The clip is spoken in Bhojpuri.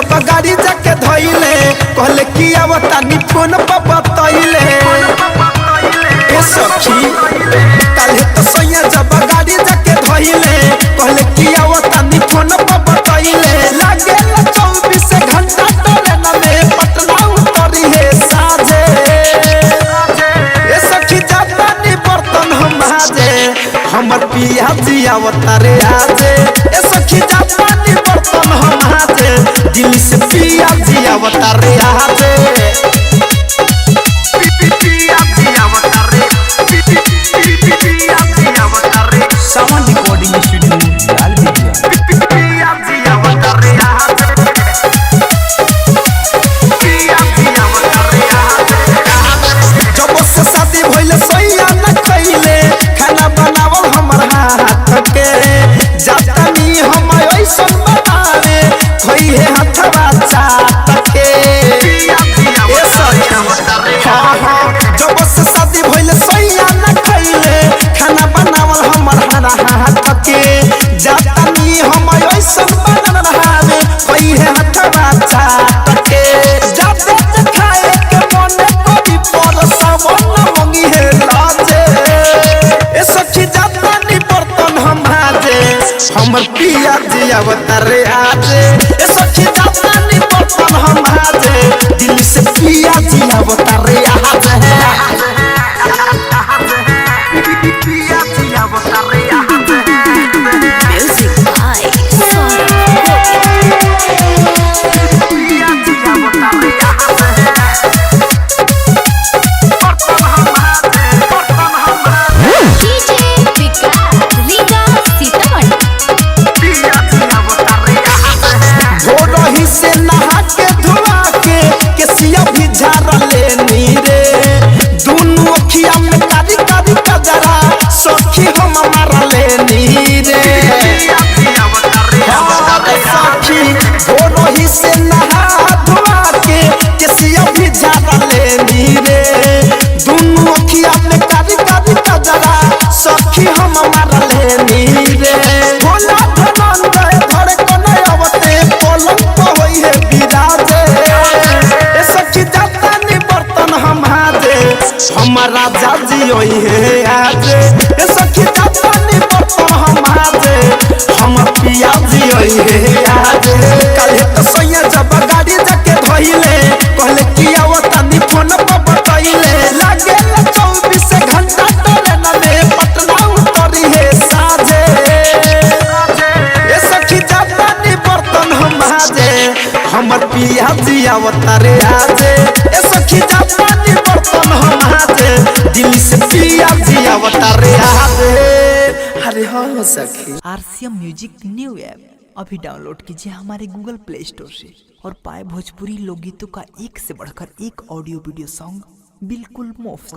जब गाड़ी जाके धइले कहले कि आवतानी फोन पर बतइले ए सखी काले तो सैया जब गाड़ी जाके धइले कहले कि आवतानी फोन पर बतइले लागे 24 घंटा ट्रेन में पटना उतरी है साजे ए सखी जातानी बर्तन हम हाजे हमर पिया जी अवतारे आजे ए सखी जातानी बर्तन हम हाजे दिल्ली से पिया जी अवतारे आजे पिया जी अवतारे पिया जी अवतारे साउंड रिकॉर्डिंग स्टूडियो लाल बिटिया पिया जी अवतारे आजे पिया जी अवतारे आजे जब से शादी भइले सैया न कइले खाना बनावल हमर हाथ के जातानी हम ऐसन बतावे खोई है हथवा चाट के ए सैया हां हां जब से शादी भइले सैया न कइले खाना बनावल हमर हाथ के जातानी हम ऐसन बनावे खोई है हथवा चाट के जाते खाए के मन कोई पर सावन मंगी है लाजे ए सखी जातानी बर्तन हम हाजे हमर पिया जी अवतारे आजे ए सखी जातानी बर्तन हम हाजे दिल्ली से पिया जी अवतारे आजे पिया जी अवतारे आजे Music by Sora. पिया जी अवतारे आजे बर्तन हम हाजे DJ Vikas, Riga, Sitamarhi. भोरही से नहा के धुआ के केसिया भी झाड़ लेनी रे दोनों अखिया में कारी कारी कजरा सखी हम मार लेनी रे सखी भोरही से नहा धुआ के केसिया भी झाड़ लेनी रे दोनों अखिया में कारी कारी कजरा सखी हम मार लेनी रे भोला धनंद धरे कने अवते पलंग पे होई है बिराजे ए सखी जातानी बर्तन हम हाजे हमर राजा जी होई है आजे ए सखी जातानी बर्तन हम हाजे हमर पिया जी होई है आजे काले तो सैया जब गाड़ी जाके धइले कहले कि आवतानी फोन पर बतइले लागे 24 घंटा ट्रेन में पटना उतरी है साजे ए सखी जातानी बर्तन हम हाजे हमर पिया जी अवतारे आजे ए सखी जातानी बर्तन हम हाजे दिल्ली से पिया जी अवतारे आजे अरे हाँ सखी आरसीएम म्यूजिक न्यू ऐप अभी डाउनलोड कीजिए हमारे गूगल प्ले स्टोर से और पाए भोजपुरी लोकगीतों का एक से बढ़कर एक ऑडियो वीडियो सॉन्ग बिल्कुल मुफ्त।